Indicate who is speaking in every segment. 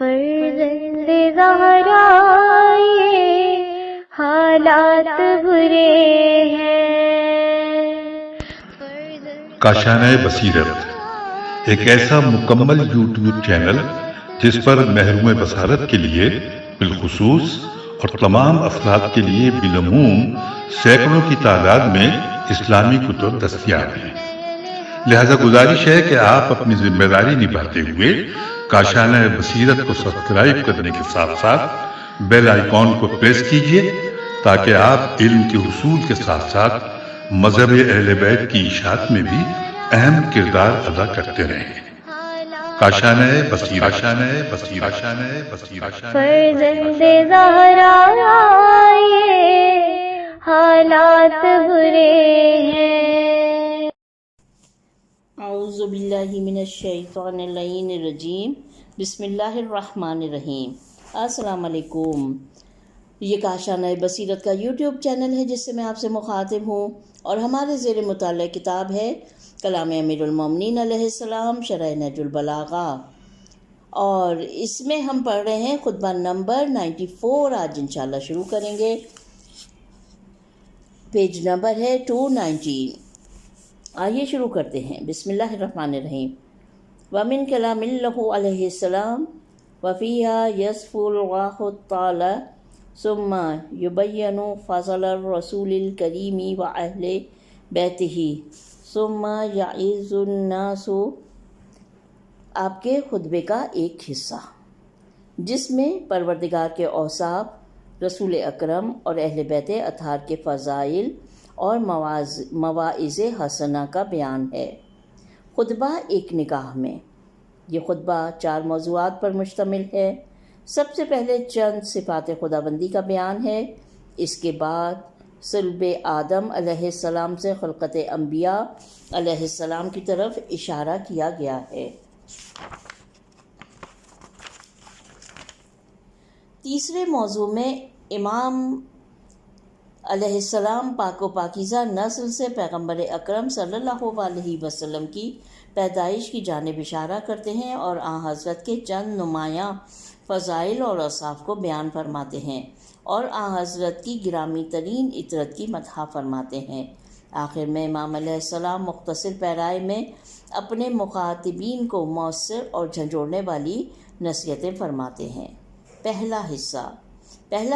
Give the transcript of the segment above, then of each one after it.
Speaker 1: فرزند زہرا یہ حالات برے ہیں۔
Speaker 2: کاشانۂ بصیرت ایک ایسا مکمل یوٹیوب چینل جس پر محروم بصارت کے لیے بالخصوص اور تمام افراد کے لیے بالعموم سینکڑوں کی تعداد میں اسلامی کتب دستیاب ہیں۔ لہذا گزارش ہے کہ آپ اپنی ذمہ داری نبھاتے ہوئے کاشانۂ بصیرت کو سبسکرائب کرنے کے ساتھ ساتھ بیل آئیکن کو پریس کیجئے تاکہ آپ علم کے حصول کے ساتھ ساتھ مذہب اہل بیت کی اشاعت میں بھی اہم کردار ادا کرتے رہیں۔ کاشانۂ بصیرت، کاشانۂ بصیرت، کاشانۂ بصیرت۔
Speaker 1: فرزند زہرا یہ حالات برے ہیں۔
Speaker 3: اعوذ باللہ من الشیطان اللعین الرجیم، بسم اللہ الرحمن الرحیم۔ السلام علیکم۔ یہ کاشانۂ بصیرت کا یوٹیوب چینل ہے جس سے میں آپ سے مخاطب ہوں، اور ہمارے زیر مطالعہ کتاب ہے کلام امیر المومنین علیہ السلام شرح نہج البلاغہ، اور اس میں ہم پڑھ رہے ہیں خطبہ نمبر 94۔ آج انشاءاللہ شروع کریں گے۔ پیج نمبر ہے 219۔ آئیے شروع کرتے ہیں۔ بسم اللہ الرحمن الرحیم۔ وَمِن كَلَامِ اللَّهِ علیہ السلام وَفِيهَا يَصْفُو الْغَاحُ الطَّالَ ثُمَّ يُبَيَّنُ فَضْلَ الرَّسُولِ الْكَرِيمِ وَأَهْلِ بَيْتِهِ ثُمَّ يَعِظُ النَّاسُ۔ آپ کے خطبے کا ایک حصہ جس میں پروردگار کے اوصاف، رسول اکرم اور اہل بیت اطہار کے فضائل اور مواعظ حسنہ کا بیان ہے۔ خطبہ ایک نگاہ میں۔ یہ خطبہ 4 موضوعات پر مشتمل ہے۔ سب سے پہلے چند صفات خداوندی کا بیان ہے، اس کے بعد صلب آدم علیہ السلام سے خلقت انبیاء علیہ السلام کی طرف اشارہ کیا گیا ہے۔ تیسرے موضوع میں امام علیہ السلام پاک و پاکیزہ نسل سے پیغمبر اکرم صلی اللہ علیہ وسلم کی پیدائش کی جانب اشارہ کرتے ہیں اور آن حضرت کے چند نمایاں فضائل اور اوصاف کو بیان فرماتے ہیں، اور آن حضرت کی گرامی ترین عطرت کی مدح فرماتے ہیں۔ آخر میں امام علیہ السلام مختصر پیرائے میں اپنے مخاطبین کو مؤثر اور جھنجھوڑنے والی نصیحتیں فرماتے ہیں۔ پہلا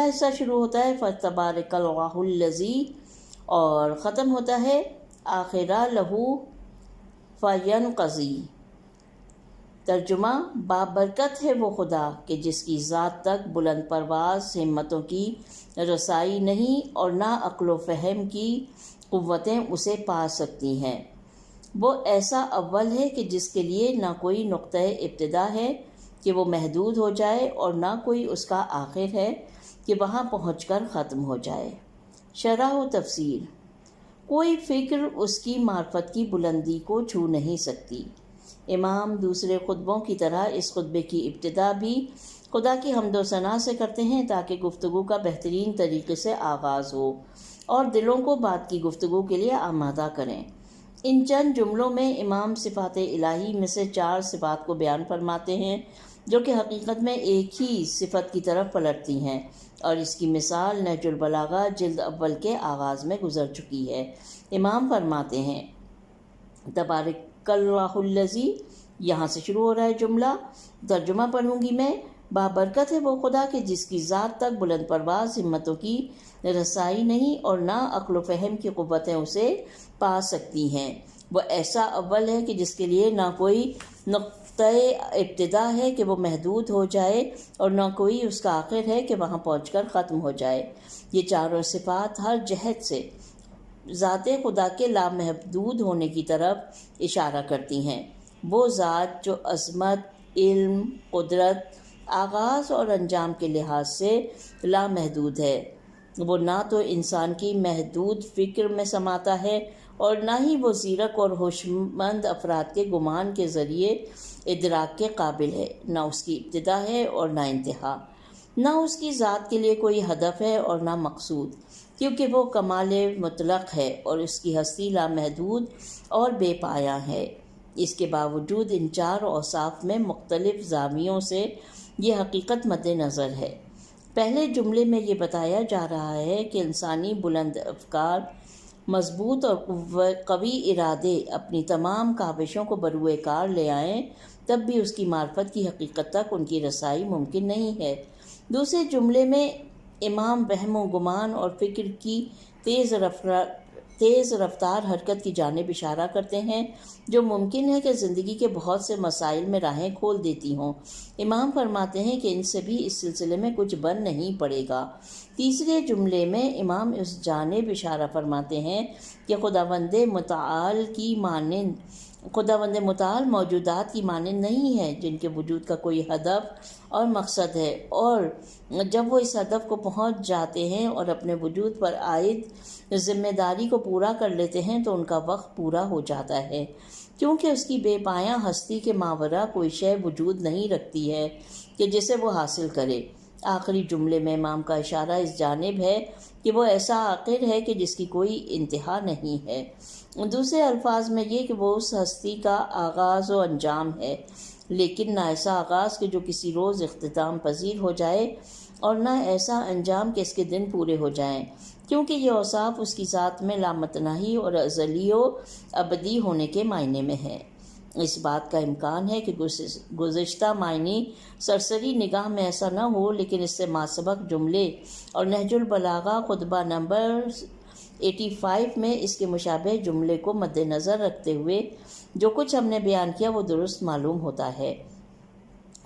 Speaker 3: حصہ شروع ہوتا ہے فَتَبَارَكَ اللَّهُ الَّذِي، اور ختم ہوتا ہے آخرہ لہو فَيَنْقَضِي۔ ترجمہ: بابرکت ہے وہ خدا کہ جس کی ذات تک بلند پرواز ہمتوں کی رسائی نہیں، اور نہ عقل و فہم کی قوتیں اسے پا سکتی ہیں۔ وہ ایسا اول ہے کہ جس کے لیے نہ کوئی نقطۂ ابتدا ہے کہ وہ محدود ہو جائے، اور نہ کوئی اس کا آخر ہے کہ وہاں پہنچ کر ختم ہو جائے۔ شرح و تفسیر: کوئی فکر اس کی معرفت کی بلندی کو چھو نہیں سکتی۔ امام دوسرے خطبوں کی طرح اس خطبے کی ابتدا بھی خدا کی حمد و ثنا سے کرتے ہیں تاکہ گفتگو کا بہترین طریقے سے آغاز ہو اور دلوں کو بات کی گفتگو کے لیے آمادہ کریں۔ ان چند جملوں میں امام صفات الہی میں سے 4 صفات کو بیان فرماتے ہیں جو کہ حقیقت میں ایک ہی صفت کی طرف پلٹتی ہیں، اور اس کی مثال نہج البلاغہ جلد اول کے آغاز میں گزر چکی ہے۔ امام فرماتے ہیں تبارک اللہ الذی، یہاں سے شروع ہو رہا ہے جملہ، ترجمہ پڑھوں گی میں۔ بابرکت ہے وہ خدا کہ جس کی ذات تک بلند پرواز ہمتوں کی رسائی نہیں، اور نہ عقل و فہم کی قوتیں اسے پا سکتی ہیں۔ وہ ایسا اول ہے کہ جس کے لیے نہ کوئی نقطۂ ابتدا ہے کہ وہ محدود ہو جائے، اور نہ کوئی اس کا آخر ہے کہ وہاں پہنچ کر ختم ہو جائے۔ یہ چاروں صفات ہر جہت سے ذات خدا کے لامحدود ہونے کی طرف اشارہ کرتی ہیں۔ وہ ذات جو عظمت، علم، قدرت، آغاز اور انجام کے لحاظ سے لامحدود ہے، وہ نہ تو انسان کی محدود فکر میں سماتا ہے، اور نہ ہی وہ زیرک اور ہوشمند افراد کے گمان کے ذریعے ادراک کے قابل ہے۔ نہ اس کی ابتدا ہے اور نہ انتہا، نہ اس کی ذات کے لیے کوئی ہدف ہے اور نہ مقصود، کیونکہ وہ کمال مطلق ہے اور اس کی ہستی لامحدود اور بے پایاں ہے۔ اس کے باوجود ان چار اوصاف میں مختلف زاویوں سے یہ حقیقت مد نظر ہے۔ پہلے جملے میں یہ بتایا جا رہا ہے کہ انسانی بلند افکار، مضبوط اور قوی ارادے اپنی تمام کاوشوں کو بروئے کار لے آئیں، تب بھی اس کی معرفت کی حقیقت تک ان کی رسائی ممکن نہیں ہے۔ دوسرے جملے میں امام وہم و گمان اور فکر کی تیز رفتار حرکت کی جانب اشارہ کرتے ہیں، جو ممکن ہے کہ زندگی کے بہت سے مسائل میں راہیں کھول دیتی ہوں۔ امام فرماتے ہیں کہ ان سے بھی اس سلسلے میں کچھ بن نہیں پڑے گا۔ تیسرے جملے میں امام اس جانب اشارہ فرماتے ہیں کہ خداوند متعال موجودات کی مانند نہیں ہے، جن کے وجود کا کوئی ہدف اور مقصد ہے، اور جب وہ اس ہدف کو پہنچ جاتے ہیں اور اپنے وجود پر عائد ذمہ داری کو پورا کر لیتے ہیں تو ان کا وقت پورا ہو جاتا ہے، کیونکہ اس کی بے پایاں ہستی کے ماوراء کوئی شے وجود نہیں رکھتی ہے کہ جسے وہ حاصل کرے۔ آخری جملے میں امام کا اشارہ اس جانب ہے کہ وہ ایسا عاقل ہے کہ جس کی کوئی انتہا نہیں ہے۔ دوسرے الفاظ میں یہ کہ وہ اس ہستی کا آغاز و انجام ہے، لیکن نہ ایسا آغاز کہ جو کسی روز اختتام پذیر ہو جائے، اور نہ ایسا انجام کہ اس کے دن پورے ہو جائیں، کیونکہ یہ اوصاف اس کی ذات میں لامتناہی اور ازلی و ابدی ہونے کے معنی میں ہے۔ اس بات کا امکان ہے کہ گزشتہ معنی سرسری نگاہ میں ایسا نہ ہو، لیکن اس سے ماسبق جملے اور نہج البلاغہ خطبہ نمبر 85 میں اس کے مشابہ جملے کو مد نظر رکھتے ہوئے جو کچھ ہم نے بیان کیا وہ درست معلوم ہوتا ہے۔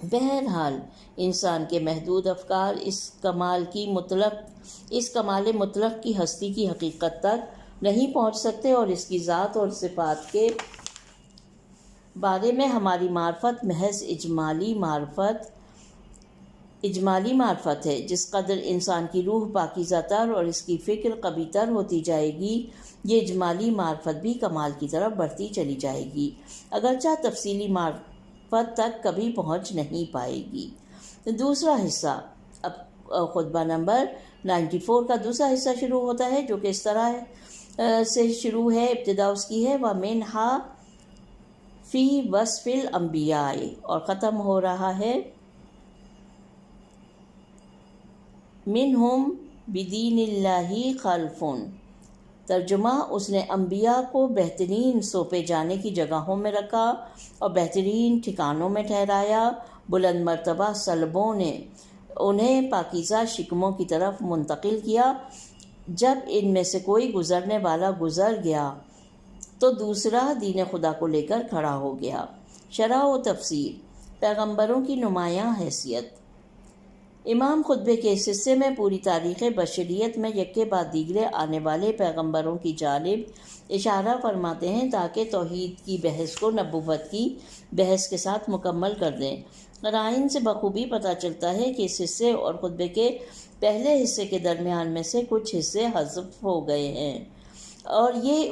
Speaker 3: بہرحال انسان کے محدود افکار اس کمال مطلق کی ہستی کی حقیقت تک نہیں پہنچ سکتے، اور اس کی ذات اور صفات کے بارے میں ہماری معرفت محض اجمالی معرفت ہے۔ جس قدر انسان کی روح پاکیزہ تر اور اس کی فکر قوی تر ہوتی جائے گی، یہ اجمالی معرفت بھی کمال کی طرف بڑھتی چلی جائے گی، اگرچہ تفصیلی معرفت تک کبھی پہنچ نہیں پائے گی۔ دوسرا حصہ، اب خطبہ نمبر 94 کا دوسرا حصہ شروع ہوتا ہے، جو کہ اس طرح سے شروع ہے، ابتدا اس کی ہے وَمِنْهَا فی وصف الانبیاء، اور ختم ہو رہا ہے منہم بدین اللہ خلف۔ ترجمہ، اس نے انبیاء کو بہترین سونپے جانے کی جگہوں میں رکھا اور بہترین ٹھکانوں میں ٹھہرایا۔ بلند مرتبہ سلبوں نے انہیں پاکیزہ شکموں کی طرف منتقل کیا۔ جب ان میں سے کوئی گزرنے والا گزر گیا تو دوسرا دین خدا کو لے کر کھڑا ہو گیا۔ شرح و تفسیر، پیغمبروں کی نمایاں حیثیت۔ امام خطبے کے اس حصے میں پوری تاریخ بشریت میں یکے بعد دیگرے آنے والے پیغمبروں کی جانب اشارہ فرماتے ہیں تاکہ توحید کی بحث کو نبوت کی بحث کے ساتھ مکمل کر دیں۔ قرائن سے بخوبی پتہ چلتا ہے کہ اس حصے اور خطبے کے پہلے حصے کے درمیان میں سے کچھ حصے حذف ہو گئے ہیں، اور یہ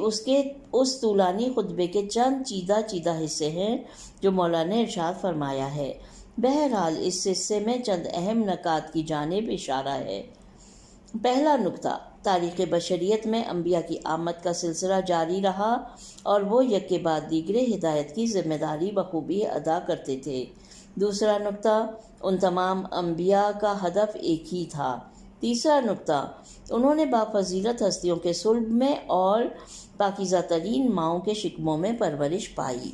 Speaker 3: اس طولانی خطبے کے چند چیدہ حصے ہیں جو مولانا نے ارشاد فرمایا ہے۔ بہرحال اس حصے میں چند اہم نکات کی جانب اشارہ ہے۔ پہلا نکتہ، تاریخ بشریت میں انبیاء کی آمد کا سلسلہ جاری رہا اور وہ یکے بعد دیگرے ہدایت کی ذمہ داری بخوبی ادا کرتے تھے۔ دوسرا نکتہ، ان تمام انبیاء کا ہدف ایک ہی تھا۔ تیسرا نکتہ، انہوں نے بافضیلت ہستیوں کے صلب میں اور پاکیزہ ترین ماؤں کے شکموں میں پرورش پائی۔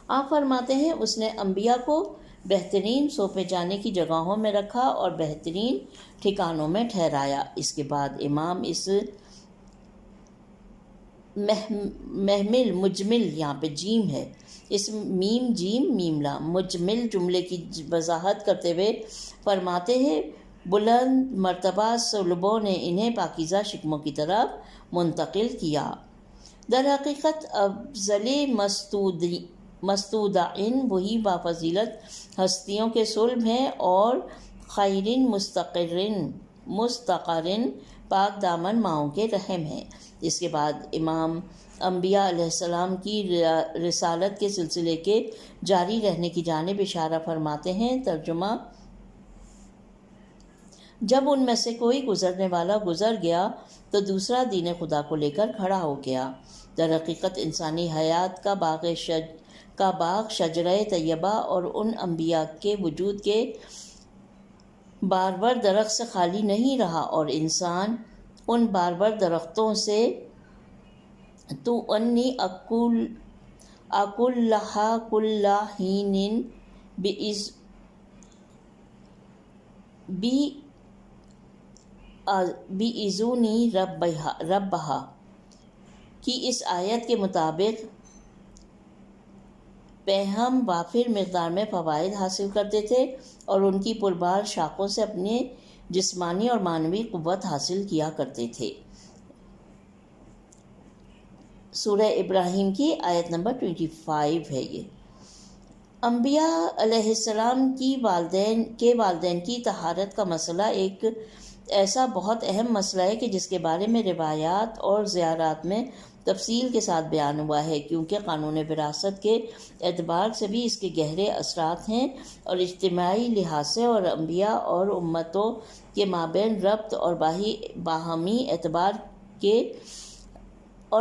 Speaker 3: آپ فرماتے ہیں اس نے انبیاء کو بہترین سونپے جانے کی جگہوں میں رکھا اور بہترین ٹھکانوں میں ٹھہرایا۔ اس کے بعد امام اس مجمل، یہاں پہ جیم ہے، اس میم جیم میم لام مجمل جملے کی وضاحت کرتے ہوئے فرماتے ہیں بلند مرتبہ صلبوں نے انہیں پاکیزہ شکموں کی طرف منتقل کیا۔ در حقیقت افضل مستودعین وہی بافضیلت ہستیوں کے صلب ہیں اور خیرین مستقرن پاک دامن ماؤں کے رحم ہیں۔ اس کے بعد امام انبیاء علیہ السلام کی رسالت کے سلسلے کے جاری رہنے کی جانب اشارہ فرماتے ہیں۔ ترجمہ، جب ان میں سے کوئی گزرنے والا گزر گیا تو دوسرا دین خدا کو لے کر کھڑا ہو گیا۔ در حقیقت انسانی حیات کا باغ کا باغ شجرہ طیبہ اور ان انبیاء کے وجود کے باربر درخت سے خالی نہیں رہا، اور انسان ان باربر درختوں سے تو انی اکل لہا کل حین بِإِذْنِ ربہا کی اس آیت کے مطابق ہم وافر مقدار میں فوائد حاصل کرتے تھے اور ان کی پربار شاخوں سے اپنے جسمانی اور معنوی قوت حاصل کیا کرتے تھے۔ سورہ ابراہیم کی آیت نمبر 25 ہے یہ۔ انبیاء علیہ السلام کی والدین کی طہارت کا مسئلہ ایک ایسا بہت اہم مسئلہ ہے کہ جس کے بارے میں روایات اور زیارات میں تفصیل کے ساتھ بیان ہوا ہے، کیونکہ قانون وراثت کے اعتبار سے بھی اس کے گہرے اثرات ہیں، اور اجتماعی لحاظ سے اور انبیاء اور امتوں کے مابین ربط اور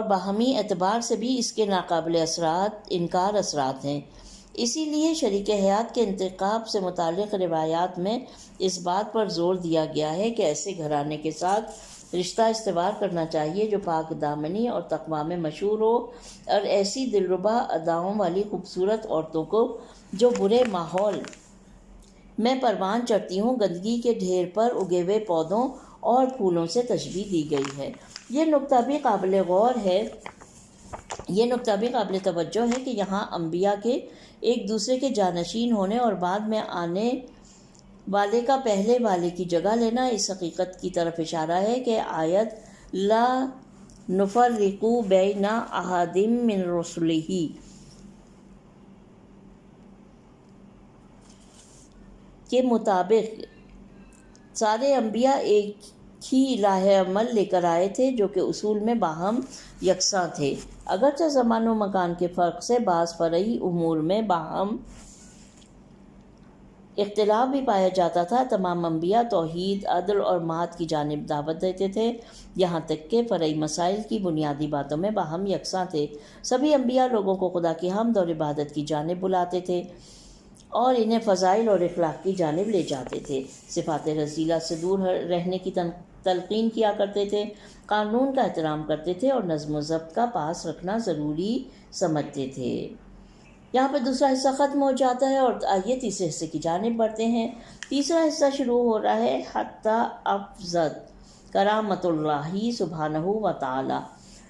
Speaker 3: باہمی اعتبار سے بھی اس کے ناقابل انکار اثرات ہیں۔ اسی لیے شریک حیات کے انتخاب سے متعلق روایات میں اس بات پر زور دیا گیا ہے کہ ایسے گھرانے کے ساتھ رشتہ استوار کرنا چاہیے جو پاک دامنی اور تقویٰ میں مشہور ہو، اور ایسی دلربا اداؤں والی خوبصورت عورتوں کو جو برے ماحول میں پروان چڑھتی ہوں گندگی کے ڈھیر پر اگے ہوئے پودوں اور پھولوں سے تشبیہ دی گئی ہے۔ یہ نقطہ بھی قابل توجہ ہے کہ یہاں انبیاء کے ایک دوسرے کے جانشین ہونے اور بعد میں آنے والے کا پہلے والے کی جگہ لینا اس حقیقت کی طرف اشارہ ہے کہ آیت لا نفرق بین احد من رسلہ کے مطابق سارے انبیاء ایک ہی راہ عمل لے کر آئے تھے جو کہ اصول میں باہم یکساں تھے، اگرچہ زمان و مکان کے فرق سے بعض فرعی امور میں باہم اختلاف بھی پایا جاتا تھا۔ تمام انبیاء توحید، عدل اور معاد کی جانب دعوت دیتے تھے، یہاں تک کہ فرعی مسائل کی بنیادی باتوں میں باہم یکساں تھے۔ سبھی انبیاء لوگوں کو خدا کی حمد اور عبادت کی جانب بلاتے تھے اور انہیں فضائل اور اخلاق کی جانب لے جاتے تھے، صفات رذیلہ سے دور رہنے کی تلقین کیا کرتے تھے، قانون کا احترام کرتے تھے اور نظم و ضبط کا پاس رکھنا ضروری سمجھتے تھے۔ یہاں پہ دوسرا حصہ ختم ہو جاتا ہے اور آئیے تیسرے حصے کی جانب بڑھتے ہیں۔ تیسرا حصہ شروع ہو رہا ہے حتی افضت کرامت اللہ سبحانہ و تعالی،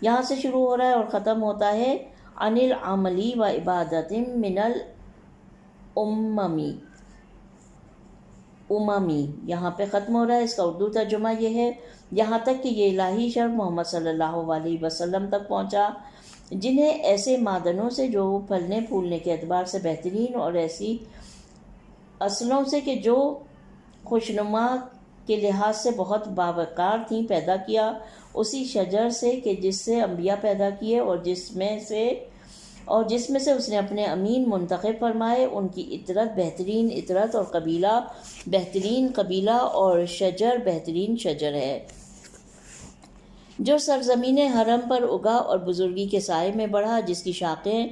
Speaker 3: یہاں سے شروع ہو رہا ہے اور ختم ہوتا ہے عن العملی و عبادت من الاممی، یہاں پہ ختم ہو رہا ہے۔ اس کا اردو ترجمہ یہ ہے، یہاں تک کہ یہ الہی شرف محمد صلی اللہ علیہ وسلم تک پہنچا، جنہیں ایسے معدنوں سے جو پھلنے پھولنے کے اعتبار سے بہترین اور ایسی اصلوں سے کہ جو خوشنما کے لحاظ سے بہت باوقار تھیں پیدا کیا، اسی شجر سے کہ جس سے انبیاء پیدا کیے اور جس میں سے اس نے اپنے امین منتخب فرمائے، ان کی عطرت بہترین عطرت اور قبیلہ بہترین قبیلہ اور شجر بہترین شجر ہے، جو سرزمین حرم پر اگا اور بزرگی کے سائے میں بڑھا، جس کی شاخیں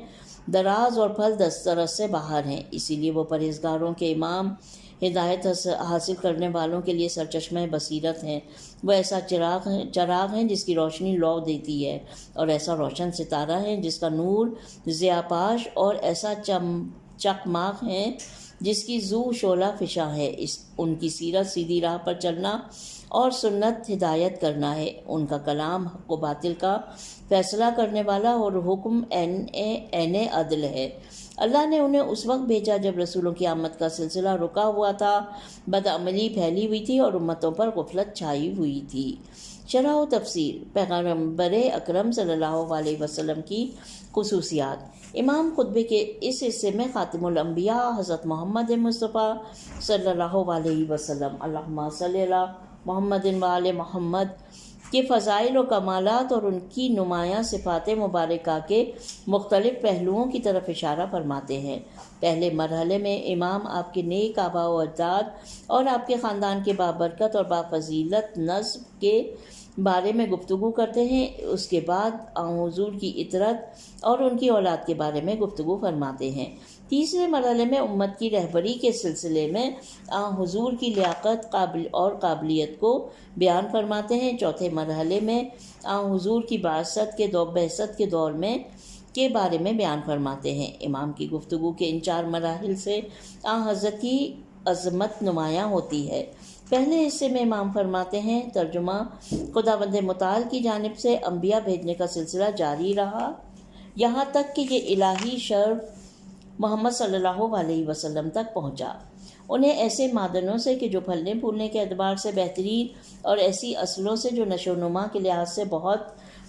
Speaker 3: دراز اور پھل دسترس سے باہر ہیں۔ اسی لیے وہ پرہیزگاروں کے امام، ہدایت حاصل کرنے والوں کے لیے سرچشمہ بصیرت ہیں۔ وہ ایسا چراغ ہیں جس کی روشنی لو دیتی ہے، اور ایسا روشن ستارہ ہیں جس کا نور ضیاء پاش، اور ایسا چکماق ہیں جس کی ذو شعلہ فشاں ہے۔ ان کی سیرت سیدھی راہ پر چلنا اور سنت ہدایت کرنا ہے۔ ان کا کلام حق و باطل کا فیصلہ کرنے والا اور حکم عین عدل ہے۔ اللہ نے انہیں اس وقت بھیجا جب رسولوں کی آمد کا سلسلہ رکا ہوا تھا، بدعملی پھیلی ہوئی تھی اور امتوں پر غفلت چھائی ہوئی تھی۔ شرح و تفسیر پیغمبر اکرم صلی اللہ علیہ وسلم کی خصوصیات۔ امام خطبے کے اس حصے میں خاتم الانبیاء حضرت محمد مصطفیٰ صلی اللہ علیہ وسلم اللہم صلی علی محمد و آل محمد کے فضائل و کمالات اور ان کی نمایاں صفات مبارکہ کے مختلف پہلوؤں کی طرف اشارہ فرماتے ہیں۔ پہلے مرحلے میں امام آپ کے نیک آباء و اجداد اور آپ کے خاندان کے بابرکت اور بافضیلت نسب کے بارے میں گفتگو کرتے ہیں، اس کے بعد آن حضور کی اطرت اور ان کی اولاد کے بارے میں گفتگو فرماتے ہیں۔ تیسرے مرحلے میں امت کی رہبری کے سلسلے میں آن حضور کی لیاقت اور قابلیت کو بیان فرماتے ہیں۔ چوتھے مرحلے میں آن حضور کی بعثت کے دور میں کے بارے میں بیان فرماتے ہیں۔ امام کی گفتگو کے ان 4 مراحل سے آن حضرت کی عظمت نمایاں ہوتی ہے۔ پہلے حصے میں امام فرماتے ہیں، ترجمہ: خداوند متعال کی جانب سے انبیاء بھیجنے کا سلسلہ جاری رہا یہاں تک کہ یہ الہی شرف محمد صلی اللہ علیہ وسلم تک پہنچا۔ انہیں ایسے معدنوں سے کہ جو پھلنے پھولنے کے اعتبار سے بہترین اور ایسی اصلوں سے جو نشو و نما کے لحاظ سے بہت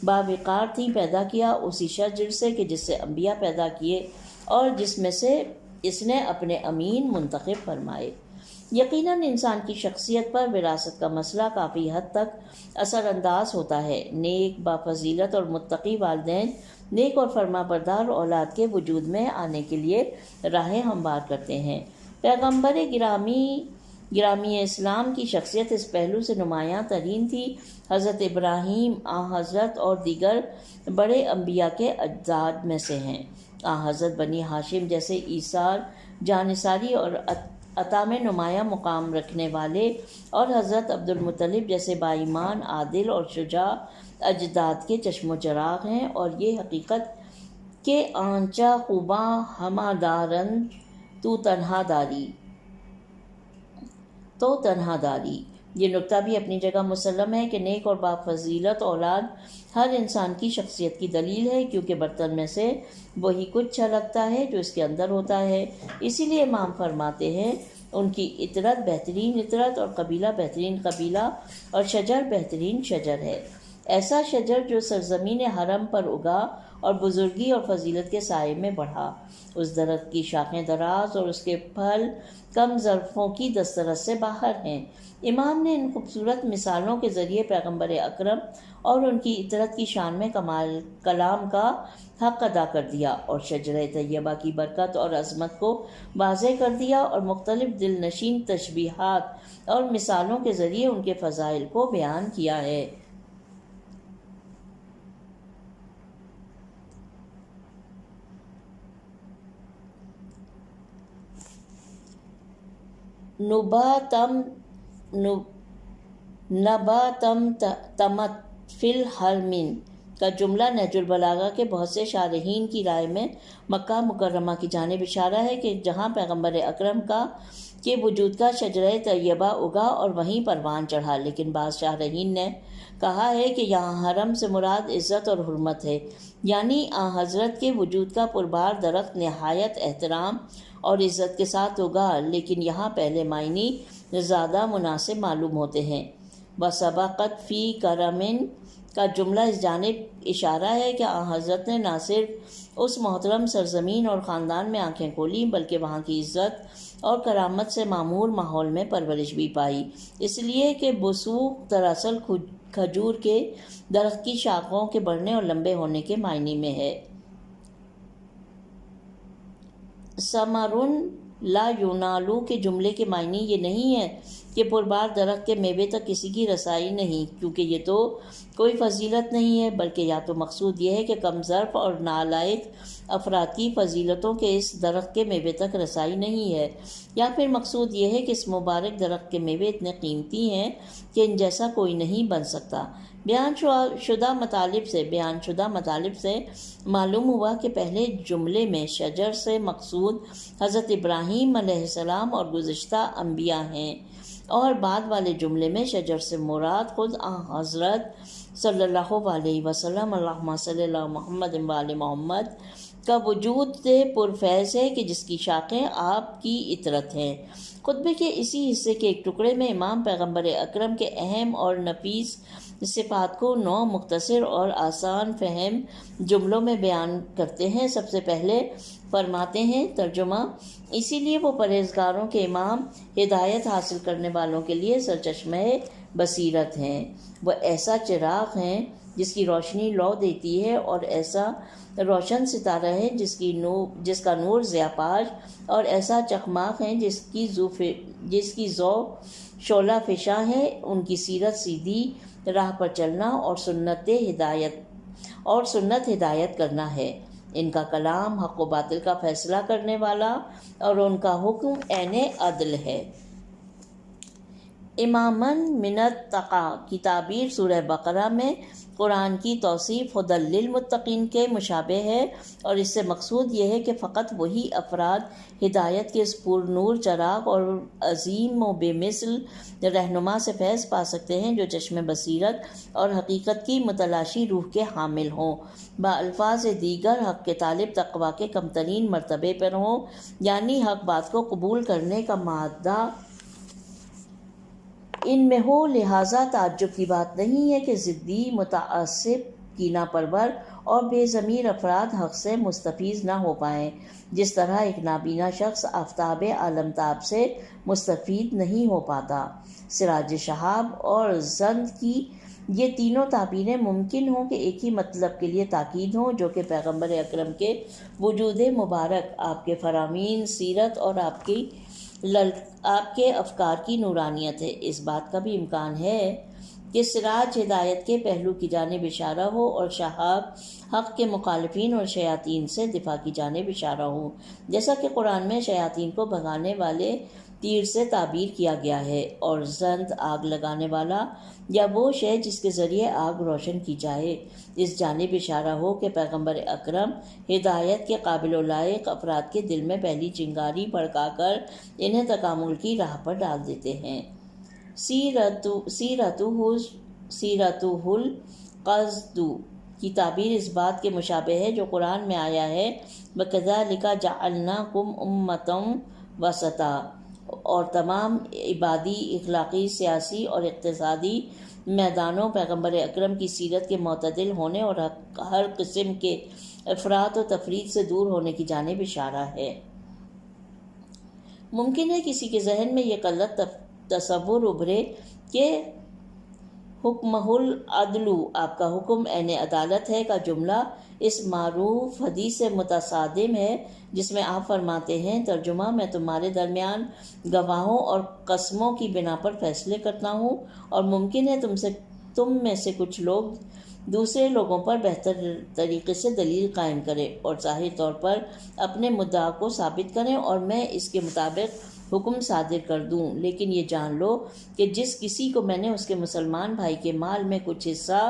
Speaker 3: باوقار تھیں پیدا کیا، اسی شجر سے کہ جس سے انبیاء پیدا کیے اور جس میں سے اس نے اپنے امین منتخب فرمائے۔ یقیناً انسان کی شخصیت پر وراثت کا مسئلہ کافی حد تک اثر انداز ہوتا ہے۔ نیک، بافضیلت اور متقی والدین نیک اور فرما بردار اولاد کے وجود میں آنے کے لیے راہیں ہموار کرتے ہیں۔ پیغمبر گرامی اسلام کی شخصیت اس پہلو سے نمایاں ترین تھی۔ حضرت ابراہیم آن حضرت اور دیگر بڑے انبیاء کے اجداد میں سے ہیں۔ آن حضرت بنی ہاشم جیسے ایثار، جانثاری اور عطا میں نمایاں مقام رکھنے والے اور حضرت عبد المطلب جیسے باایمان، عادل اور شجاع اجداد کے چشم و چراغ ہیں، اور یہ حقیقت کہ آنچا خوباں ہمہ دارند تو تنہا داری۔ یہ نکتہ بھی اپنی جگہ مسلم ہے کہ نیک اور بافضیلت اولاد ہر انسان کی شخصیت کی دلیل ہے، کیونکہ برتن میں سے وہی کچھ چھلکتا ہے جو اس کے اندر ہوتا ہے۔ اسی لیے امام فرماتے ہیں، ان کی اطرت بہترین اطرت اور قبیلہ بہترین قبیلہ اور شجر بہترین شجر ہے۔ ایسا شجر جو سرزمین حرم پر اگا اور بزرگی اور فضیلت کے سائے میں بڑھا۔ اس درخت کی شاخیں دراز اور اس کے پھل کم ظرفوں کی دسترس سے باہر ہیں۔ امام نے ان خوبصورت مثالوں کے ذریعے پیغمبر اکرم اور ان کی اطرت کی شان میں کلام کا حق ادا کر دیا اور شجرہ طیبہ کی برکت اور عظمت کو واضح کر دیا، اور مختلف دل نشین تشبیہات اور مثالوں کے ذریعے ان کے فضائل کو بیان کیا ہے۔ نباتم تمت فی الحرمین کا جملہ نہج البلاغہ کے بہت سے شارحین کی رائے میں مکہ مکرمہ کی جانب اشارہ ہے کہ جہاں پیغمبر اکرم کے وجود کا شجرہ طیبہ اگا اور وہیں پروان چڑھا، لیکن بعض شارحین نے کہا ہے کہ یہاں حرم سے مراد عزت اور حرمت ہے، یعنی آن حضرت کے وجود کا پربار درخت نہایت احترام اور عزت کے ساتھ اگا، لیکن یہاں پہلے معنی زیادہ مناسب معلوم ہوتے ہیں۔ وَسَبَقَتْ فِي كَرَمٍ کا جملہ اس جانب اشارہ ہے کہ آن حضرت نے نہ صرف اس محترم سرزمین اور خاندان میں آنکھیں کھولیں بلکہ وہاں کی عزت اور کرامت سے معمور ماحول میں پرورش بھی پائی، اس لیے کہ بسوق دراصل کھجور کے درخت کی شاخوں کے بڑھنے اور لمبے ہونے کے معنی میں ہے۔ ثمرٌ لا ینالو کے جملے کے معنی یہ نہیں ہے کہ پربار درخت کے میوے تک کسی کی رسائی نہیں، کیونکہ یہ تو کوئی فضیلت نہیں ہے، بلکہ یا تو مقصود یہ ہے کہ کم ظرف اور نالائق افراد کی فضیلتوں کے اس درخت کے میوے تک رسائی نہیں ہے، یا پھر مقصود یہ ہے کہ اس مبارک درخت کے میوے اتنے قیمتی ہیں کہ ان جیسا کوئی نہیں بن سکتا۔ بیان شدہ مطالب سے معلوم ہوا کہ پہلے جملے میں شجر سے مقصود حضرت ابراہیم علیہ السلام اور گزشتہ انبیاء ہیں، اور بعد والے جملے میں شجر سے مراد خود حضرت صلی اللہ علیہ وسلم، اللہم صلی اللہ محمد وآل محمد کا وجود پرفیض ہے کہ جس کی شاخیں آپ کی اطرت ہیں۔ خطبے کے اسی حصے کے ایک ٹکڑے میں امام پیغمبر اکرم کے اہم اور نفیس صفات کو 9 مختصر اور آسان فہم جملوں میں بیان کرتے ہیں۔ سب سے پہلے فرماتے ہیں، ترجمہ: اسی لیے وہ پرہیزگاروں کے امام، ہدایت حاصل کرنے والوں کے لیے سرچشمہ بصیرت ہیں۔ وہ ایسا چراغ ہیں جس کی روشنی لو دیتی ہے، اور ایسا روشن ستارہ ہے جس کا نور ضیاءپاش، اور ایسا چخماق ہیں جس کی ضو شعلہ فشاں ہے۔ ان کی سیرت سیدھی راہ پر چلنا اور سنت ہدایت کرنا ہے۔ ان کا کلام حق و باطل کا فیصلہ کرنے والا اور ان کا حکم عین عدل ہے۔ اماماً من التقیٰ کی تعبیر سورہ بقرہ میں قرآن کی توصیف ہدی للمتقین کے مشابہ ہے، اور اس سے مقصود یہ ہے کہ فقط وہی افراد ہدایت کے اس پر نور چراغ اور عظیم و بے مثل رہنما سے فیض پا سکتے ہیں جو چشم بصیرت اور حقیقت کی متلاشی روح کے حامل ہوں، بالفاظ دیگر حق کے طالب تقویٰ کے کم ترین مرتبے پر ہوں، یعنی حق بات کو قبول کرنے کا مادہ ان میں ہو۔ لہٰذا تعجب کی بات نہیں ہے کہ ضدی، متعصب، کینہ پرور اور بے ضمیر افراد حق سے مستفیض نہ ہو پائیں، جس طرح ایک نابینا شخص آفتاب عالمتاب سے مستفید نہیں ہو پاتا۔ سراج شہاب اور زند کی یہ تینوں تعبیریں ممکن ہوں کہ ایک ہی مطلب کے لیے تاکید ہوں، جو کہ پیغمبر اکرم کے وجود مبارک، آپ کے فرامین سیرت اور آپ کے افکار کی نورانیت ہے۔ اس بات کا بھی امکان ہے کہ سراج ہدایت کے پہلو کی جانب اشارہ ہو اور شہاب حق کے مخالفین اور شیاطین سے دفاع کی جانب اشارہ ہو، جیسا کہ قرآن میں شیاطین کو بھگانے والے تیر سے تعبیر کیا گیا ہے، اور زند آگ لگانے والا یا وہ شے جس کے ذریعے آگ روشن کی جائے۔ اس جانب اشارہ ہو کہ پیغمبر اکرم ہدایت کے قابل و لائق افراد کے دل میں پہلی چنگاری بھڑکا کر انہیں تکامل کی راہ پر ڈال دیتے ہیں۔ سیرتہ القصد کی تعبیر اس بات کے مشابہ ہے جو قرآن میں آیا ہے، وَكَذَلِكَ جَعَلْنَاكُمْ أُمَّةً وَسَطًا، اور تمام عبادی، اخلاقی، سیاسی اور اقتصادی میدانوں پیغمبر اکرم کی سیرت کے معتدل ہونے اور ہر قسم کے افراط و تفریط سے دور ہونے کی جانب اشارہ ہے۔ ممکن ہے کسی کے ذہن میں یہ غلط تصور ابھرے کہ حکمہ العدل، آپ کا حکم عین عدالت ہے کا جملہ اس معروف حدیث سے متصادم ہے جس میں آپ فرماتے ہیں، ترجمہ: میں تمہارے درمیان گواہوں اور قسموں کی بنا پر فیصلے کرتا ہوں، اور ممکن ہے تم میں سے کچھ لوگ دوسرے لوگوں پر بہتر طریقے سے دلیل قائم کریں اور ظاہر طور پر اپنے مدعا کو ثابت کریں اور میں اس کے مطابق حکم صادر کر دوں، لیکن یہ جان لو کہ جس کسی کو میں نے اس کے مسلمان بھائی کے مال میں کچھ حصہ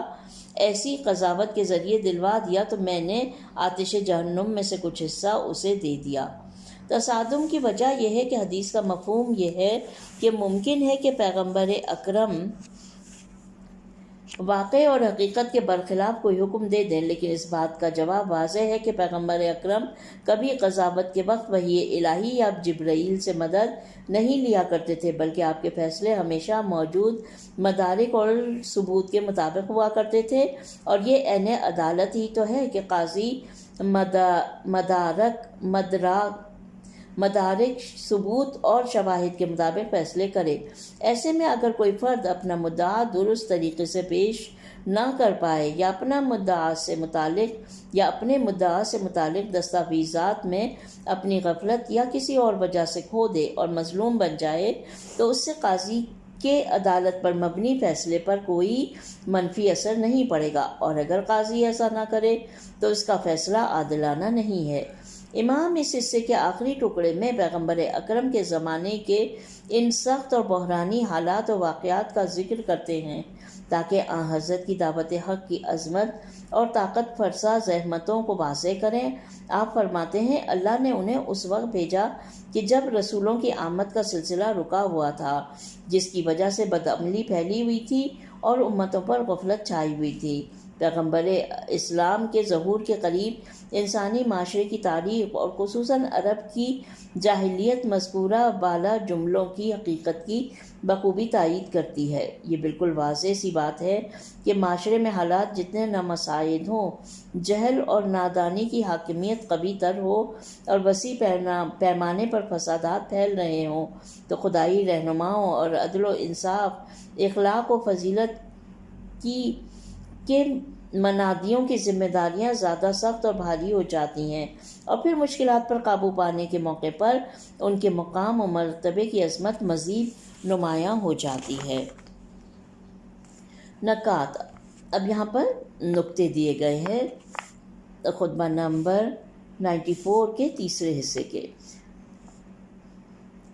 Speaker 3: ایسی قضاوت کے ذریعے دلوا دیا تو میں نے آتش جہنم میں سے کچھ حصہ اسے دے دیا۔ تصادم کی وجہ یہ ہے کہ حدیث کا مفہوم یہ ہے کہ ممکن ہے کہ پیغمبر اکرم واقع اور حقیقت کے برخلاف کوئی حکم دے دیں، لیکن اس بات کا جواب واضح ہے کہ پیغمبر اکرم کبھی قضاوت کے وقت وحی الہی یا جبرائیل سے مدد نہیں لیا کرتے تھے، بلکہ آپ کے فیصلے ہمیشہ موجود مدارک اور ثبوت کے مطابق ہوا کرتے تھے، اور یہ عین عدالت ہی تو ہے کہ قاضی مدارک، ثبوت اور شواہد کے مطابق فیصلے کرے۔ ایسے میں اگر کوئی فرد اپنا مدعا درست طریقے سے پیش نہ کر پائے یا اپنے مدعا سے متعلق دستاویزات میں اپنی غفلت یا کسی اور وجہ سے کھو دے اور مظلوم بن جائے تو اس سے قاضی کے عدالت پر مبنی فیصلے پر کوئی منفی اثر نہیں پڑے گا، اور اگر قاضی ایسا نہ کرے تو اس کا فیصلہ عادلانہ نہیں ہے۔ امام اس حصے کے آخری ٹکڑے میں پیغمبر اکرم کے زمانے کے ان سخت اور بحرانی حالات و واقعات کا ذکر کرتے ہیں تاکہ آن حضرت کی دعوت حق کی عظمت اور طاقت فرسا زحمتوں کو واضح کریں۔ آپ فرماتے ہیں، اللہ نے انہیں اس وقت بھیجا کہ جب رسولوں کی آمد کا سلسلہ رکا ہوا تھا، جس کی وجہ سے بدعملی پھیلی ہوئی تھی اور امتوں پر غفلت چھائی ہوئی تھی۔ پیغمبر اسلام کے ظہور کے قریب انسانی معاشرے کی تاریخ اور خصوصاً عرب کی جاہلیت مذکورہ بالا جملوں کی حقیقت کی بخوبی تائید کرتی ہے۔ یہ بالکل واضح سی بات ہے کہ معاشرے میں حالات جتنے نامساعد ہوں، جہل اور نادانی کی حاکمیت قوی تر ہو اور وسیع پیمانے پر فسادات پھیل رہے ہوں، تو خدائی رہنماؤں اور عدل و انصاف، اخلاق و فضیلت کے منادیوں کی ذمہ داریاں زیادہ سخت اور بھاری ہو جاتی ہیں، اور پھر مشکلات پر قابو پانے کے موقع پر ان کے مقام و مرتبے کی عظمت مزید نمایاں ہو جاتی ہے۔ نکات، اب یہاں پر نقطے دیے گئے ہیں خطبہ نمبر 94 کے تیسرے حصے کے۔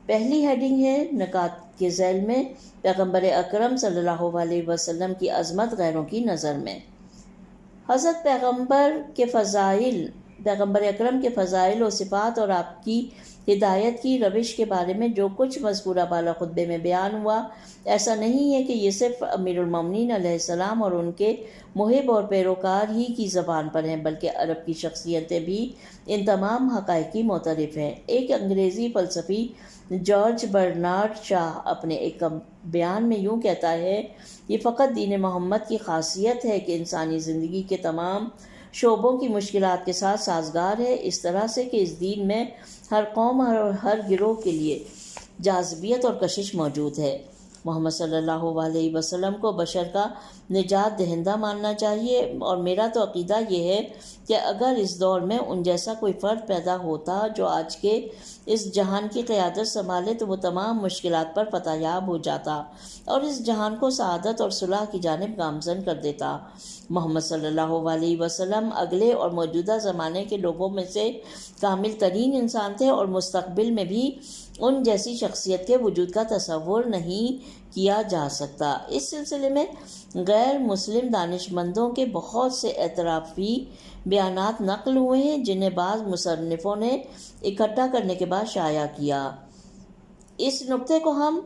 Speaker 3: پہلی ہیڈنگ ہے نکات کے ذیل میں پیغمبر اکرم صلی اللہ علیہ وسلم کی عظمت غیروں کی نظر میں۔ حضرت پیغمبر اکرم کے فضائل و صفات اور آپ کی ہدایت کی روش کے بارے میں جو کچھ مذکورہ بالا خطبے میں بیان ہوا، ایسا نہیں ہے کہ یہ صرف امیر المومنین علیہ السلام اور ان کے محب اور پیروکار ہی کی زبان پر ہیں، بلکہ عرب کی شخصیتیں بھی ان تمام حقائق کی معترف ہیں۔ ایک انگریزی فلسفی جارج برنارڈ شاہ اپنے ایک بیان میں یوں کہتا ہے، یہ فقط دین محمد کی خاصیت ہے کہ انسانی زندگی کے تمام شعبوں کی مشکلات کے ساتھ سازگار ہے، اس طرح سے کہ اس دین میں ہر قوم اور ہر گروہ کے لیے جاذبیت اور کشش موجود ہے۔ محمد صلی اللہ علیہ وسلم کو بشر کا نجات دہندہ ماننا چاہیے، اور میرا تو عقیدہ یہ ہے کہ اگر اس دور میں ان جیسا کوئی فرد پیدا ہوتا جو آج کے اس جہان کی قیادت سنبھالے تو وہ تمام مشکلات پر فتح یاب ہو جاتا اور اس جہان کو سعادت اور صلح کی جانب گامزن کر دیتا۔ محمد صلی اللہ علیہ وسلم اگلے اور موجودہ زمانے کے لوگوں میں سے کامل ترین انسان تھے، اور مستقبل میں بھی ان جیسی شخصیت کے وجود کا تصور نہیں کیا جا سکتا۔ اس سلسلے میں غیر مسلم دانشمندوں کے بہت سے اعترافی بیانات نقل ہوئے ہیں، جنہیں بعض مصنفوں نے اکٹھا کرنے کے بعد شائع کیا۔ اس نقطے کو ہم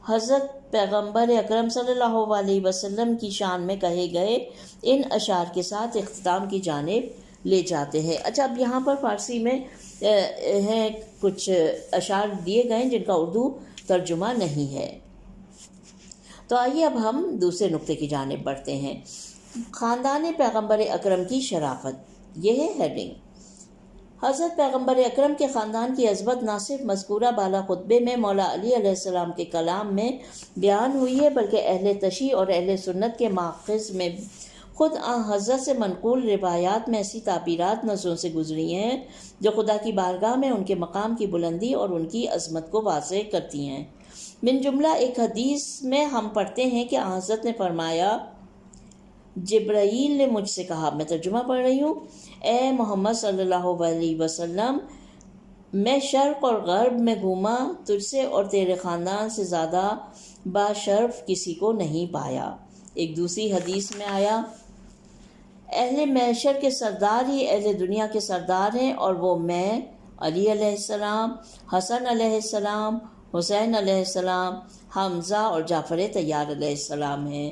Speaker 3: حضرت پیغمبر اکرم صلی اللہ علیہ وسلم کی شان میں کہے گئے ان اشعار کے ساتھ اختتام کی جانب لے جاتے ہیں۔ اچھا، اب یہاں پر فارسی میں ہیں کچھ اشعار دیے گئے جن کا اردو ترجمہ نہیں ہے، تو آئیے اب ہم دوسرے نقطے کی جانب بڑھتے ہیں۔ خاندان پیغمبر اکرم کی شرافت، یہ ہے ہیڈنگ۔ حضرت پیغمبر اکرم کے خاندان کی عظمت نہ صرف مذکورہ بالا خطبے میں مولا علی علیہ السلام کے کلام میں بیان ہوئی ہے، بلکہ اہل تشیع اور اہل سنت کے ماخذ میں خود حضرت سے منقول روایات میں ایسی تعبیرات نظروں سے گزری ہیں جو خدا کی بارگاہ میں ان کے مقام کی بلندی اور ان کی عظمت کو واضح کرتی ہیں۔ من جملہ ایک حدیث میں ہم پڑھتے ہیں کہ حضرت نے فرمایا، جبرائیل نے مجھ سے کہا، میں ترجمہ پڑھ رہی ہوں، اے محمد صلی اللہ علیہ وسلم، میں شرق اور غرب میں گھوما، تجھ سے اور تیرے خاندان سے زیادہ باشرف کسی کو نہیں پایا۔ ایک دوسری حدیث میں آیا، اہل محشر کے سردار ہی اہل دنیا کے سردار ہیں، اور وہ میں، علی علیہ السلام، حسن علیہ السلام، حسین علیہ السلام، حمزہ اور جعفر طیار علیہ السلام ہیں۔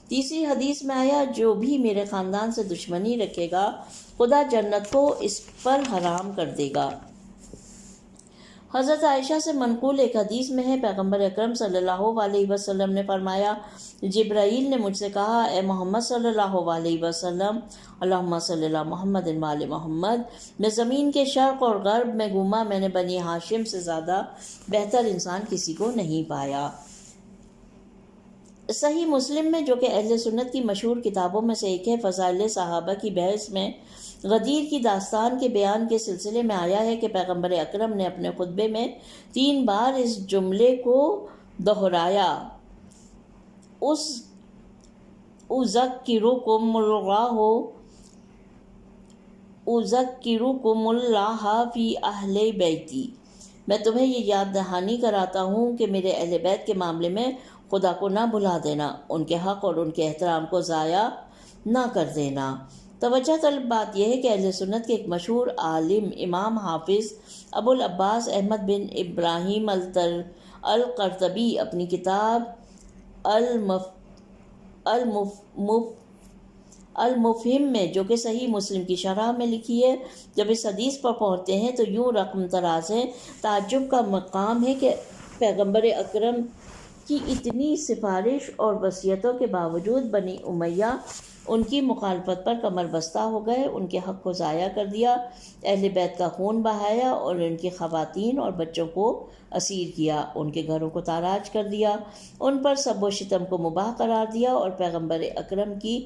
Speaker 3: تیسری حدیث میں آیا، جو بھی میرے خاندان سے دشمنی رکھے گا خدا جنت کو اس پر حرام کر دے گا۔ حضرت عائشہ سے منقول ایک حدیث میں ہے، پیغمبر اکرم صلی اللہ علیہ وسلم نے فرمایا، جبرائیل نے مجھ سے کہا، اے محمد صلی اللہ علیہ وسلم، اللہم صلی اللہ محمد وآل محمد، میں زمین کے شرق اور غرب میں گھوما، میں نے بنی ہاشم سے زیادہ بہتر انسان کسی کو نہیں پایا۔ صحیح مسلم میں، جو کہ اہل سنت کی مشہور کتابوں میں سے ایک ہے، فضائل صحابہ کی بحث میں غدیر کی داستان کے بیان کے سلسلے میں آیا ہے کہ پیغمبر اکرم نے اپنے خطبے میں 3 بار اس جملے کو دہرایا، اذکرکم اللہ فی اہل بیتی، میں تمہیں یہ یاد دہانی کراتا ہوں کہ میرے اہل بیت کے معاملے میں خدا کو نہ بھلا دینا، ان کے حق اور ان کے احترام کو ضائع نہ کر دینا۔ توجہ طلب بات یہ ہے کہ اہل سنت کے ایک مشہور عالم امام حافظ ابو العباس احمد بن ابراہیم القرطبی اپنی کتاب المفہم میں، جو کہ صحیح مسلم کی شرح میں لکھی ہے، جب اس حدیث پر پہنچتے ہیں تو یوں رقم تراز ہے، تعجب کا مقام ہے کہ پیغمبر اکرم کی اتنی سفارش اور وصیتوں کے باوجود بنی امیہ ان کی مخالفت پر کمر بستہ ہو گئے، ان کے حق کو ضائع کر دیا، اہل بیت کا خون بہایا اور ان کی خواتین اور بچوں کو اسیر کیا، ان کے گھروں کو تاراج کر دیا، ان پر سب و شتم کو مباح قرار دیا، اور پیغمبر اکرم کی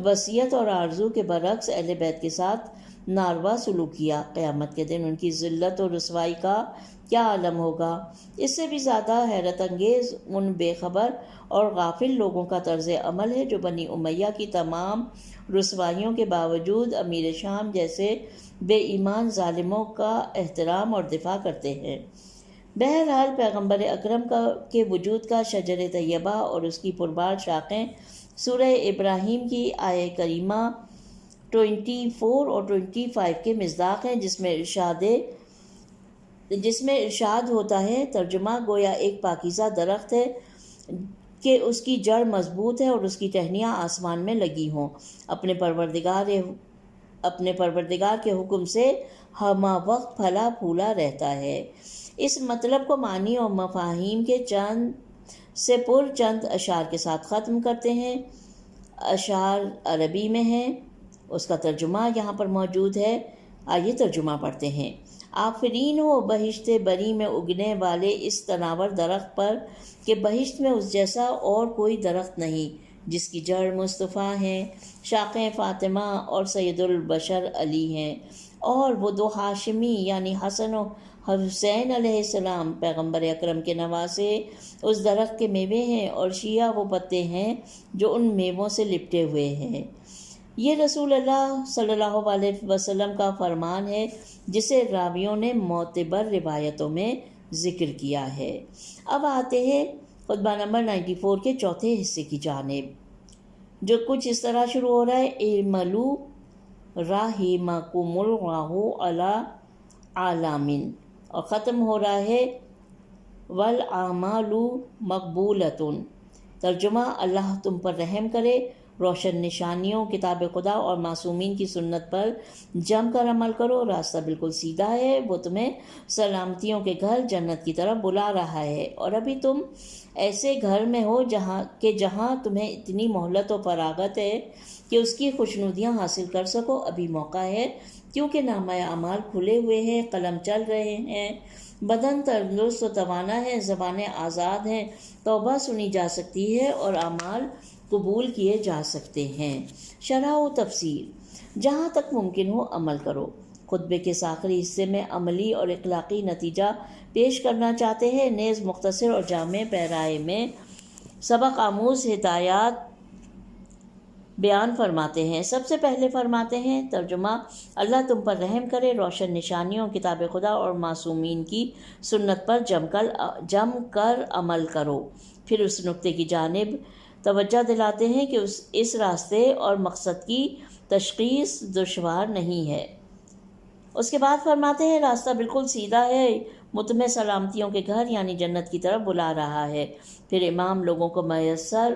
Speaker 3: وصیت اور آرزو کے برعکس اہل بیت کے ساتھ ناروا سلوک کیا، قیامت کے دن ان کی ذلت اور رسوائی کا کیا عالم ہوگا۔ اس سے بھی زیادہ حیرت انگیز ان بے خبر اور غافل لوگوں کا طرز عمل ہے جو بنی امیہ کی تمام رسوائیوں کے باوجود امیر شام جیسے بے ایمان ظالموں کا احترام اور دفاع کرتے ہیں۔ بہرحال پیغمبر اکرم کے وجود کا شجر طیبہ اور اس کی پربار شاخیں سورہ ابراہیم کی آیہ کریمہ 24 اور 25 کے مصداق ہیں، جس میں ارشاد ہوتا ہے، ترجمہ گویا ایک پاکیزہ درخت ہے کہ اس کی جڑ مضبوط ہے اور اس کی ٹہنیاں آسمان میں لگی ہوں، اپنے پروردگار کے حکم سے ہمہ وقت پھلا پھولا رہتا ہے۔ اس مطلب کو معنی اور مفاہیم کے چند اشعار کے ساتھ ختم کرتے ہیں۔ اشعار عربی میں ہیں، اس کا ترجمہ یہاں پر موجود ہے، آئیے ترجمہ پڑھتے ہیں۔ آفرین ہو بہشت بری میں اگنے والے اس تناور درخت پر کہ بہشت میں اس جیسا اور کوئی درخت نہیں، جس کی جڑ مصطفیٰ ہیں، شاخیں فاطمہ اور سید البشر علی ہیں، اور وہ دو ہاشمی یعنی حسن و حسین علیہ السلام پیغمبر اکرم کے نواسے اس درخت کے میوے ہیں، اور شیعہ وہ پتے ہیں جو ان میووں سے لپٹے ہوئے ہیں۔ یہ رسول اللہ صلی اللہ علیہ وسلم کا فرمان ہے جسے راویوں نے معتبر روایتوں میں ذکر کیا ہے۔ اب آتے ہیں خطبہ نمبر 94 کے چوتھے حصے کی جانب، جو کچھ اس طرح شروع ہو رہا ہے، اعملوا رحمکم اللہ علی عالمین، اور ختم ہو رہا ہے والاعمال مقبولۃ۔ ترجمہ اللہ تم پر رحم کرے، روشن نشانیوں، کتاب خدا اور معصومین کی سنت پر جم کر عمل کرو، راستہ بالکل سیدھا ہے، وہ تمہیں سلامتیوں کے گھر جنت کی طرف بلا رہا ہے، اور ابھی تم ایسے گھر میں ہو جہاں تمہیں اتنی مہلت و فراغت ہے کہ اس کی خوشنودیاں حاصل کر سکو۔ ابھی موقع ہے کیونکہ نامہ اعمال کھلے ہوئے ہیں، قلم چل رہے ہیں، بدن تندرست و توانا ہے، زبانیں آزاد ہیں، توبہ سنی جا سکتی ہے اور اعمال قبول کیے جا سکتے ہیں۔ شرح و تفسیر، جہاں تک ممکن ہو عمل کرو۔ خطبے کے آخری حصے میں عملی اور اخلاقی نتیجہ پیش کرنا چاہتے ہیں، نیز مختصر اور جامع پیرائے میں سبق آموز ہدایات بیان فرماتے ہیں۔ سب سے پہلے فرماتے ہیں، ترجمہ اللہ تم پر رحم کرے، روشن نشانیوں، کتاب خدا اور معصومین کی سنت پر جم کر عمل کرو۔ پھر اس نقطے کی جانب توجہ دلاتے ہیں کہ اس راستے اور مقصد کی تشخیص دشوار نہیں ہے۔ اس کے بعد فرماتے ہیں، راستہ بالکل سیدھا ہے، متمم سلامتیوں کے گھر یعنی جنت کی طرف بلا رہا ہے۔ پھر امام لوگوں کو میسر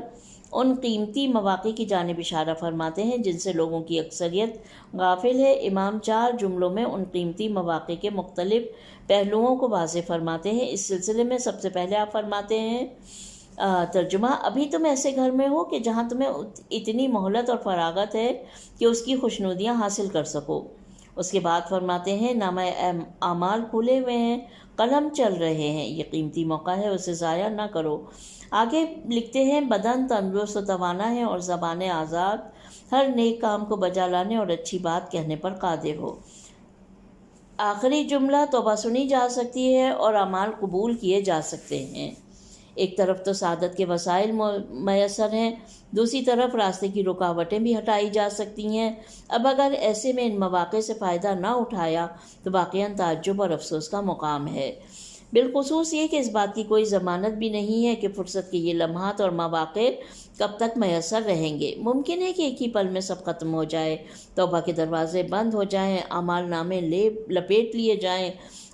Speaker 3: ان قیمتی مواقع کی جانب اشارہ فرماتے ہیں جن سے لوگوں کی اکثریت غافل ہے۔ امام 4 جملوں میں ان قیمتی مواقع کے مختلف پہلوؤں کو واضح فرماتے ہیں۔ اس سلسلے میں سب سے پہلے آپ فرماتے ہیں، ترجمہ ابھی تم ایسے گھر میں ہو کہ جہاں تمہیں اتنی مہلت اور فراغت ہے کہ اس کی خوشنودیاں حاصل کر سکو۔ اس کے بعد فرماتے ہیں، نامہ اعمال کھلے ہوئے ہیں، قلم چل رہے ہیں، یہ قیمتی موقع ہے، اسے ضائع نہ کرو۔ آگے لکھتے ہیں، بدن تندرست و توانا ہے اور زبانیں آزاد، ہر نیک کام کو بجا لانے اور اچھی بات کہنے پر قادر ہو۔ آخری جملہ، توبہ سنی جا سکتی ہے اور اعمال قبول کیے جا سکتے ہیں۔ ایک طرف تو سعادت کے وسائل میسر ہیں، دوسری طرف راستے کی رکاوٹیں بھی ہٹائی جا سکتی ہیں۔ اب اگر ایسے میں ان مواقع سے فائدہ نہ اٹھایا تو واقعاً تعجب اور افسوس کا مقام ہے، بالخصوص یہ کہ اس بات کی کوئی ضمانت بھی نہیں ہے کہ فرصت کے یہ لمحات اور مواقع کب تک میسر رہیں گے۔ ممکن ہے کہ ایک ہی پل میں سب ختم ہو جائے، توبہ کے دروازے بند ہو جائیں، اعمال نامے لپیٹ لیے جائیں،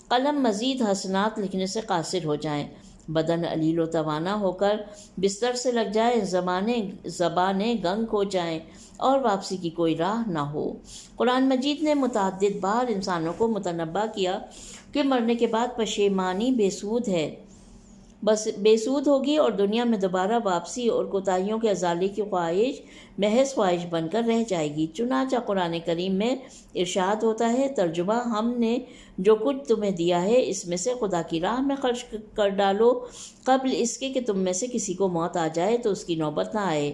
Speaker 3: قلم مزید حسنات لکھنے سے قاصر ہو جائیں، بدن علیل و توانا ہو کر بستر سے لگ جائیں، زبانیں گنگ ہو جائیں اور واپسی کی کوئی راہ نہ ہو۔ قرآن مجید نے متعدد بار انسانوں کو متنبہ کیا کہ مرنے کے بعد پشیمانی بے سود ہے، بس بے سود ہوگی اور دنیا میں دوبارہ واپسی اور کوتاہیوں کے ازالے کی خواہش محض خواہش بن کر رہ جائے گی۔ چنانچہ قرآن کریم میں ارشاد ہوتا ہے، ترجمہ ہم نے جو کچھ تمہیں دیا ہے اس میں سے خدا کی راہ میں خرچ کر ڈالو قبل اس کے کہ تم میں سے کسی کو موت آ جائے تو اس کی نوبت نہ آئے،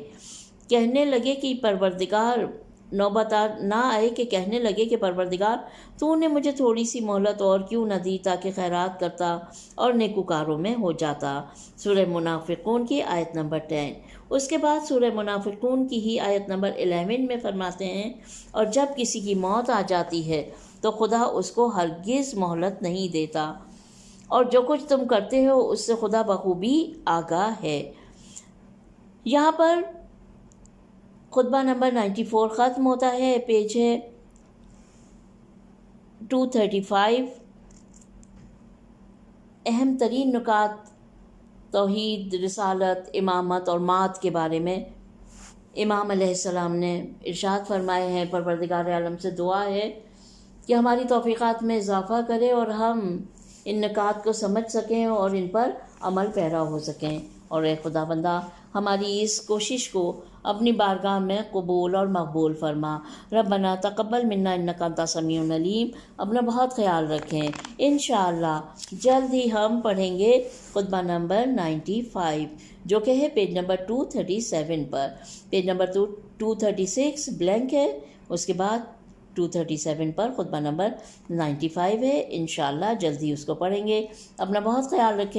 Speaker 3: کہنے لگے کہ پروردگار نوبت نہ آئے کہ کہنے لگے کہ پروردگار تو نے مجھے تھوڑی سی مہلت اور کیوں نہ دی تاکہ خیرات کرتا اور نیکوکاروں میں ہو جاتا۔ سورہ منافقون کی آیت نمبر 10۔ اس کے بعد سورہ منافقون کی ہی آیت نمبر 11 میں فرماتے ہیں، اور جب کسی کی موت آ جاتی ہے تو خدا اس کو ہرگز مہلت نہیں دیتا، اور جو کچھ تم کرتے ہو اس سے خدا بخوبی آگاہ ہے۔ یہاں پر خطبہ نمبر 94 ختم ہوتا ہے، پیج ہے 235۔ اہم ترین نکات توحید، رسالت، امامت اور مات کے بارے میں امام علیہ السلام نے ارشاد فرمائے ہیں۔ پروردگار عالم سے دعا ہے کہ ہماری توفیقات میں اضافہ کرے اور ہم ان نکات کو سمجھ سکیں اور ان پر عمل پیرا ہو سکیں، اور اے خدا بندہ ہماری اس کوشش کو اپنی بارگاہ میں قبول اور مقبول فرما۔ ربنا تقبل منا انک انت السمیع العلیم۔ اپنا بہت خیال رکھیں۔ انشاءاللہ جلد ہی ہم پڑھیں گے خطبہ نمبر 95 جو کہ ہے پیج نمبر 237 پر۔ پیج نمبر 236 بلینک ہے، اس کے بعد 237 پر خطبہ نمبر 95 ہے۔ انشاءاللہ جلدی اس کو پڑھیں گے۔ اپنا بہت خیال رکھیں۔